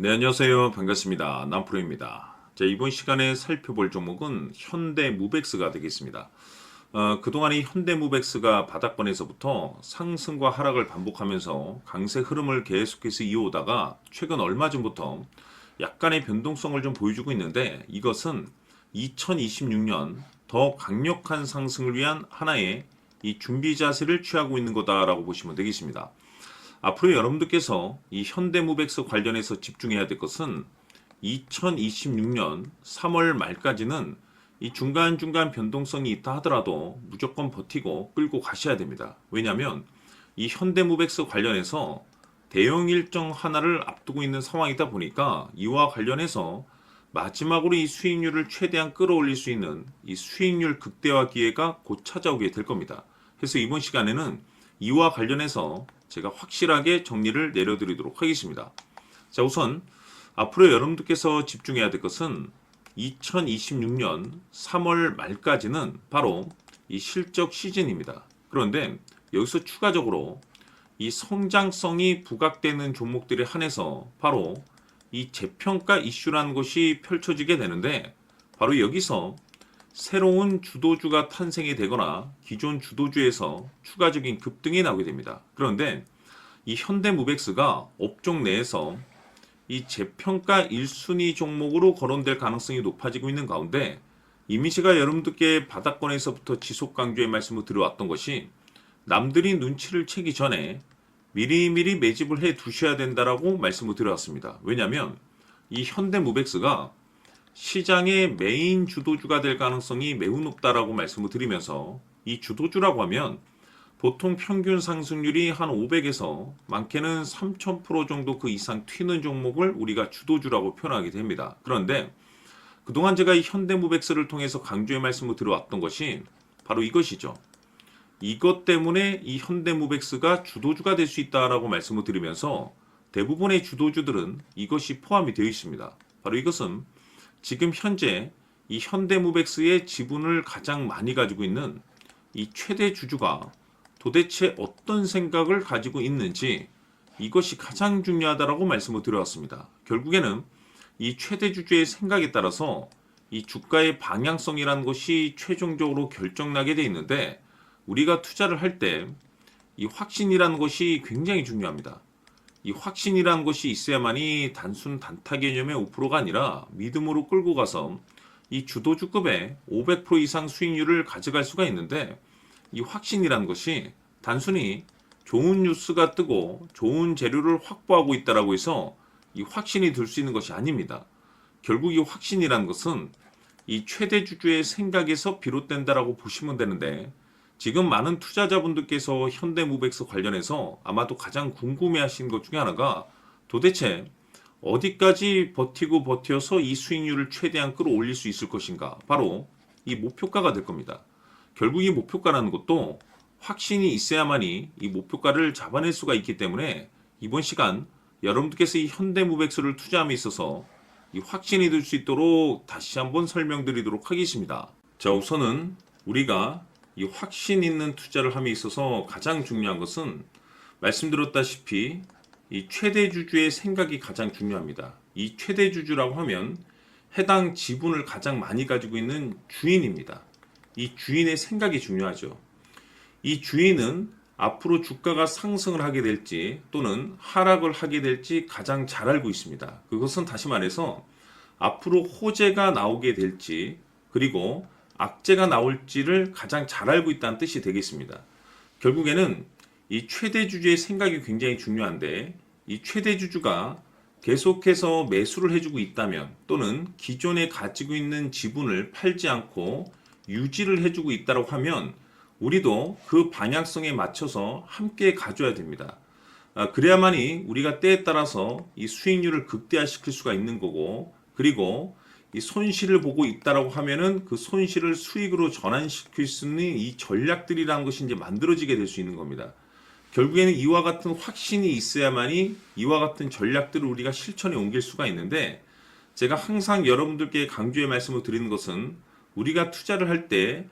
네, 안녕하세요. 반갑습니다. 남프로입니다. 자, 이번 시간에 살펴볼 종목은 현대무백스가 되겠습니다. 그동안 이 현대무백스가 바닥권에서부터 상승과 하락을 반복하면서 강세 흐름을 계속해서 이어오다가 최근 얼마 전부터 약간의 변동성을 좀 보여주고 있는데, 이것은 2026년 더 강력한 상승을 위한 하나의 이 준비 자세를 취하고 있는 거다라고 보시면 되겠습니다. 앞으로 여러분들께서 이 현대무백스 관련해서 집중해야 될 것은 2026년 3월 말까지는 이 중간중간 변동성이 있다 하더라도 무조건 버티고 끌고 가셔야 됩니다. 왜냐하면 이 현대무백스 관련해서 대형 일정 하나를 앞두고 있는 상황이다 보니까 이와 관련해서 마지막으로 이 수익률을 최대한 끌어올릴 수 있는 이 수익률 극대화 기회가 곧 찾아오게 될 겁니다. 그래서 이번 시간에는 이와 관련해서 제가 확실하게 정리를 내려드리도록 하겠습니다. 자, 우선 앞으로 여러분들께서 집중해야 될 것은 2026년 3월 말까지는 바로 이 실적 시즌입니다. 그런데 여기서 추가적으로 이 성장성이 부각되는 종목들에 한해서 바로 이 재평가 이슈라는 것이 펼쳐지게 되는데, 바로 여기서 새로운 주도주가 탄생이 되거나 기존 주도주에서 추가적인 급등이 나오게 됩니다. 그런데 이 현대무백스가 업종 내에서 이 재평가 1순위 종목으로 거론될 가능성이 높아지고 있는 가운데, 이미 제가 여러분들께 바닥권에서부터 지속 강조의 말씀을 드려왔던 것이 남들이 눈치를 채기 전에 미리미리 매집을 해 두셔야 된다라고 말씀을 드려왔습니다. 왜냐하면 이 현대무백스가 시장의 메인 주도주가 될 가능성이 매우 높다라고 말씀을 드리면서, 이 주도주라고 하면 보통 평균 상승률이 한 500에서 많게는 3000% 정도 그 이상 튀는 종목을 우리가 주도주라고 표현하게 됩니다. 그런데 그동안 제가 이 현대무백스를 통해서 강조의 말씀을 드려왔던 것이 바로 이것이죠. 이것 때문에 이 현대무백스가 주도주가 될 수 있다라고 말씀을 드리면서 대부분의 주도주들은 이것이 포함이 되어 있습니다. 바로 이것은 지금 현재 이 현대무백스의 지분을 가장 많이 가지고 있는 이 최대 주주가 도대체 어떤 생각을 가지고 있는지, 이것이 가장 중요하다라고 말씀을 드려왔습니다. 결국에는 이 최대 주주의 생각에 따라서 이 주가의 방향성이라는 것이 최종적으로 결정나게 돼 있는데, 우리가 투자를 할 때 이 확신이라는 것이 굉장히 중요합니다. 이 확신이라는 것이 있어야만이 단순 단타 개념의 5%가 아니라 믿음으로 끌고 가서 이 주도주급의 500% 이상 수익률을 가져갈 수가 있는데, 이 확신이라는 것이 단순히 좋은 뉴스가 뜨고 좋은 재료를 확보하고 있다라고 해서 이 확신이 들 수 있는 것이 아닙니다. 결국 이 확신이라는 것은 이 최대 주주의 생각에서 비롯된다라고 보시면 되는데, 지금 많은 투자자분들께서 현대무백스 관련해서 아마도 가장 궁금해하시는 것 중에 하나가 도대체 어디까지 버티고 버텨서 이 수익률을 최대한 끌어올릴 수 있을 것인가, 바로 이 목표가가 될 겁니다. 결국 이 목표가라는 것도 확신이 있어야만이 이 목표가를 잡아낼 수가 있기 때문에 이번 시간 여러분들께서 이 현대무백스를 투자함에 있어서 이 확신이 들 수 있도록 다시 한번 설명드리도록 하겠습니다. 자, 우선은 우리가 이 확신 있는 투자를 함에 있어서 가장 중요한 것은 말씀드렸다시피 이 최대 주주의 생각이 가장 중요합니다. 이 최대 주주라고 하면 해당 지분을 가장 많이 가지고 있는 주인입니다. 이 주인의 생각이 중요하죠. 이 주인은 앞으로 주가가 상승을 하게 될지 또는 하락을 하게 될지 가장 잘 알고 있습니다. 그것은 다시 말해서 앞으로 호재가 나오게 될지 그리고 악재가 나올지를 가장 잘 알고 있다는 뜻이 되겠습니다. 결국에는 이 최대 주주의 생각이 굉장히 중요한데, 이 최대 주주가 계속해서 매수를 해주고 있다면 또는 기존에 가지고 있는 지분을 팔지 않고 유지를 해주고 있다고 하면 우리도 그 방향성에 맞춰서 함께 가져야 됩니다. 그래야만이 우리가 때에 따라서 이 수익률을 극대화시킬 수가 있는 거고, 그리고 이 손실을 보고 있다라고 하면은 그 손실을 수익으로 전환시킬 수 있는 이 전략들이라는 것이 이제 만들어지게 될 수 있는 겁니다. 결국에는 이와 같은 확신이 있어야만이 이와 같은 전략들을 우리가 실천에 옮길 수가 있는데, 제가 항상 여러분들께 강조의 말씀을 드리는 것은 우리가 투자를 할 때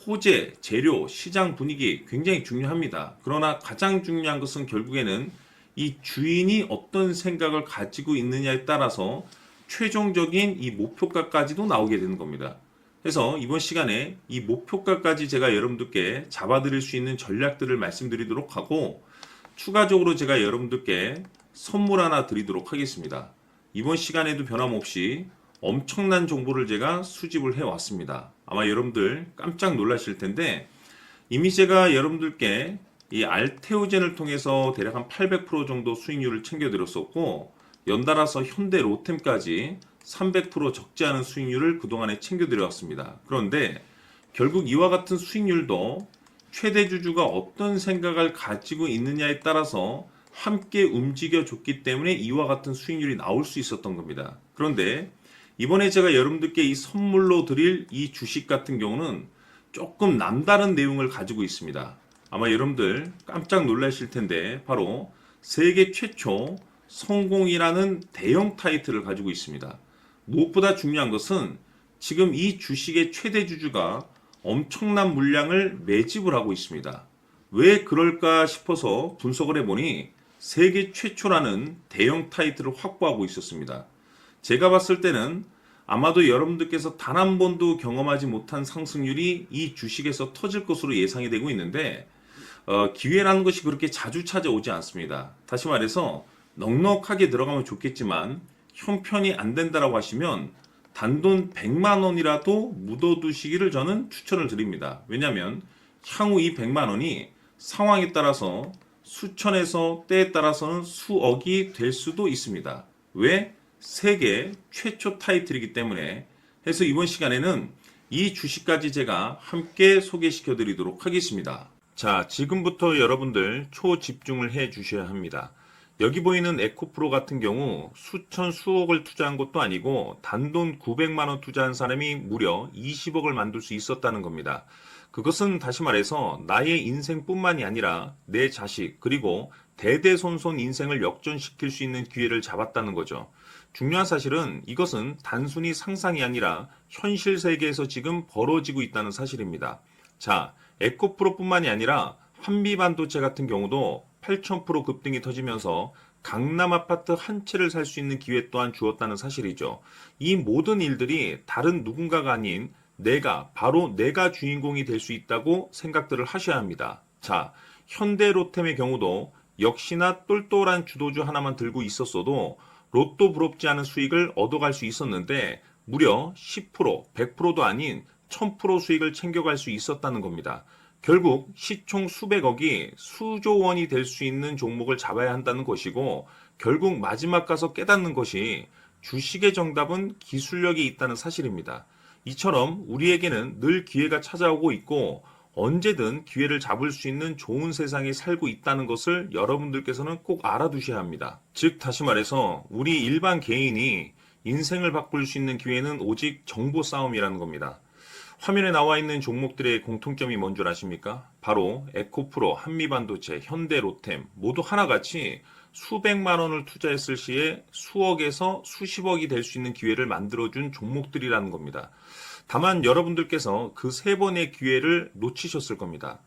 호재, 재료, 시장 분위기 굉장히 중요합니다. 그러나 가장 중요한 것은 결국에는 이 주인이 어떤 생각을 가지고 있느냐에 따라서 최종적인 이 목표가까지도 나오게 되는 겁니다. 그래서 이번 시간에 이 목표가까지 제가 여러분들께 잡아드릴 수 있는 전략들을 말씀드리도록 하고, 추가적으로 제가 여러분들께 선물 하나 드리도록 하겠습니다. 이번 시간에도 변함없이 엄청난 정보를 제가 수집을 해왔습니다. 아마 여러분들 깜짝 놀라실 텐데, 이미 제가 여러분들께 이 알테오젠을 통해서 대략 한 800% 정도 수익률을 챙겨드렸었고, 연달아서 현대 로템까지 300% 적지 않은 수익률을 그동안에 챙겨드렸습니다. 그런데 결국 이와 같은 수익률도 최대 주주가 어떤 생각을 가지고 있느냐에 따라서 함께 움직여 줬기 때문에 이와 같은 수익률이 나올 수 있었던 겁니다. 그런데 이번에 제가 여러분들께 이 선물로 드릴 이 주식 같은 경우는 조금 남다른 내용을 가지고 있습니다. 아마 여러분들 깜짝 놀라실 텐데, 바로 세계 최초 성공이라는 대형 타이틀을 가지고 있습니다. 무엇보다 중요한 것은 지금 이 주식의 최대 주주가 엄청난 물량을 매집을 하고 있습니다. 왜 그럴까 싶어서 분석을 해보니 세계 최초라는 대형 타이틀을 확보하고 있었습니다. 제가 봤을 때는 아마도 여러분들께서 단 한 번도 경험하지 못한 상승률이 이 주식에서 터질 것으로 예상이 되고 있는데, 기회라는 것이 그렇게 자주 찾아오지 않습니다. 다시 말해서 넉넉하게 들어가면 좋겠지만 형편이 안 된다라고 하시면 단돈 100만 원이라도 묻어두시기를 저는 추천을 드립니다. 왜냐하면 향후 이 100만 원이 상황에 따라서 수천에서 때에 따라서는 수억이 될 수도 있습니다. 왜? 세계 최초 타이틀이기 때문에. 해서 이번 시간에는 이 주식까지 제가 함께 소개시켜 드리도록 하겠습니다. 자, 지금부터 여러분들 초집중을 해 주셔야 합니다. 여기 보이는 에코프로 같은 경우 수천 수억을 투자한 것도 아니고 단돈 900만 원 투자한 사람이 무려 20억을 만들 수 있었다는 겁니다. 그것은 다시 말해서 나의 인생뿐만이 아니라 내 자식 그리고 대대손손 인생을 역전시킬 수 있는 기회를 잡았다는 거죠. 중요한 사실은 이것은 단순히 상상이 아니라 현실 세계에서 지금 벌어지고 있다는 사실입니다. 자, 에코프로뿐만이 아니라 한미반도체 같은 경우도 8,000% 급등이 터지면서 강남 아파트 한 채를 살 수 있는 기회 또한 주었다는 사실이죠. 이 모든 일들이 다른 누군가가 아닌 바로 내가 주인공이 될 수 있다고 생각들을 하셔야 합니다. 자, 현대로템의 경우도 역시나 똘똘한 주도주 하나만 들고 있었어도 로또 부럽지 않은 수익을 얻어갈 수 있었는데 무려 10%, 100%도 아닌 1000% 수익을 챙겨갈 수 있었다는 겁니다. 결국 시총 수백억이 수조 원이 될 수 있는 종목을 잡아야 한다는 것이고, 결국 마지막 가서 깨닫는 것이 주식의 정답은 기술력이 있다는 사실입니다. 이처럼 우리에게는 늘 기회가 찾아오고 있고 언제든 기회를 잡을 수 있는 좋은 세상에 살고 있다는 것을 여러분들께서는 꼭 알아두셔야 합니다. 즉 다시 말해서 우리 일반 개인이 인생을 바꿀 수 있는 기회는 오직 정보 싸움이라는 겁니다. 화면에 나와 있는 종목들의 공통점이 뭔 줄 아십니까? 바로 에코프로, 한미반도체, 현대로템 모두 하나같이 수백만 원을 투자했을 시에 수억에서 수십억이 될 수 있는 기회를 만들어준 종목들이라는 겁니다. 다만 여러분들께서 그 세 번의 기회를 놓치셨을 겁니다.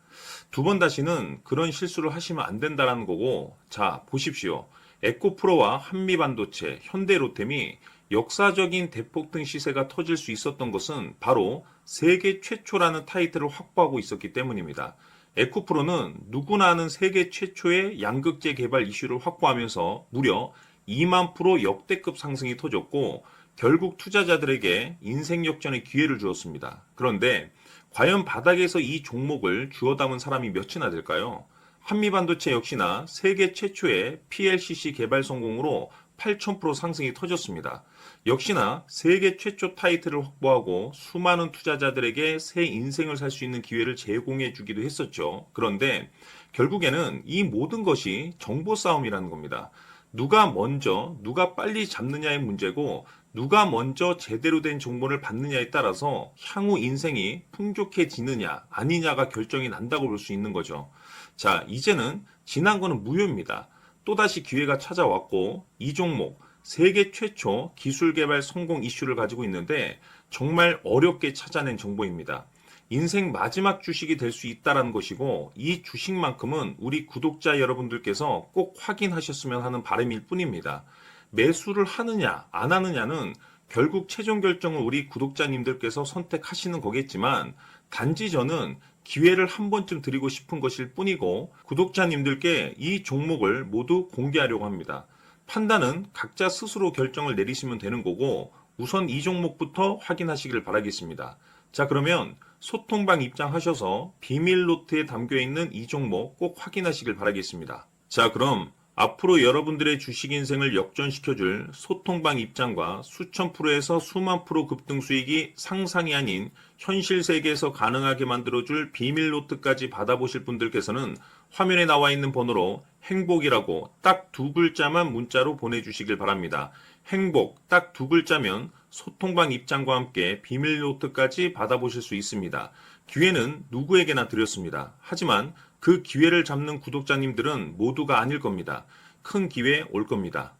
두 번 다시는 그런 실수를 하시면 안 된다는 거고, 자 보십시오. 에코프로와 한미반도체, 현대로템이 역사적인 대폭등 시세가 터질 수 있었던 것은 바로 세계 최초라는 타이틀을 확보하고 있었기 때문입니다. 에코프로는 누구나 아는 세계 최초의 양극재 개발 이슈를 확보하면서 무려 2만 프로 역대급 상승이 터졌고 결국 투자자들에게 인생 역전의 기회를 주었습니다. 그런데 과연 바닥에서 이 종목을 주워 담은 사람이 몇이나 될까요? 한미반도체 역시나 세계 최초의 PLCC 개발 성공으로 8,000% 상승이 터졌습니다. 역시나 세계 최초 타이틀을 확보하고 수많은 투자자들에게 새 인생을 살 수 있는 기회를 제공해 주기도 했었죠. 그런데 결국에는 이 모든 것이 정보 싸움이라는 겁니다. 누가 먼저, 누가 빨리 잡느냐의 문제고 누가 먼저 제대로 된 정보를 받느냐에 따라서 향후 인생이 풍족해지느냐 아니냐가 결정이 난다고 볼 수 있는 거죠. 자, 이제는 지난 거는 무효입니다. 또다시 기회가 찾아왔고 이 종목 세계 최초 기술 개발 성공 이슈를 가지고 있는데 정말 어렵게 찾아낸 정보입니다. 인생 마지막 주식이 될 수 있다라는 것이고 이 주식만큼은 우리 구독자 여러분들께서 꼭 확인하셨으면 하는 바람일 뿐입니다. 매수를 하느냐 안 하느냐는 결국 최종 결정을 우리 구독자님들께서 선택하시는 거겠지만 단지 저는 기회를 한 번쯤 드리고 싶은 것일 뿐이고 구독자님들께 이 종목을 모두 공개하려고 합니다. 판단은 각자 스스로 결정을 내리시면 되는 거고 우선 이 종목부터 확인하시길 바라겠습니다. 자, 그러면 소통방 입장하셔서 비밀 노트에 담겨 있는 이 종목 꼭 확인하시길 바라겠습니다. 자, 그럼 앞으로 여러분들의 주식 인생을 역전시켜줄 소통방 입장과 수천 프로에서 수만 프로 급등 수익이 상상이 아닌 현실 세계에서 가능하게 만들어줄 비밀 노트까지 받아보실 분들께서는 화면에 나와 있는 번호로 행복이라고 딱 두 글자만 문자로 보내주시길 바랍니다. 행복 딱 두 글자면 소통방 입장과 함께 비밀 노트까지 받아보실 수 있습니다. 기회는 누구에게나 드렸습니다. 하지만 그 기회를 잡는 구독자님들은 모두가 아닐 겁니다. 큰 기회 올 겁니다.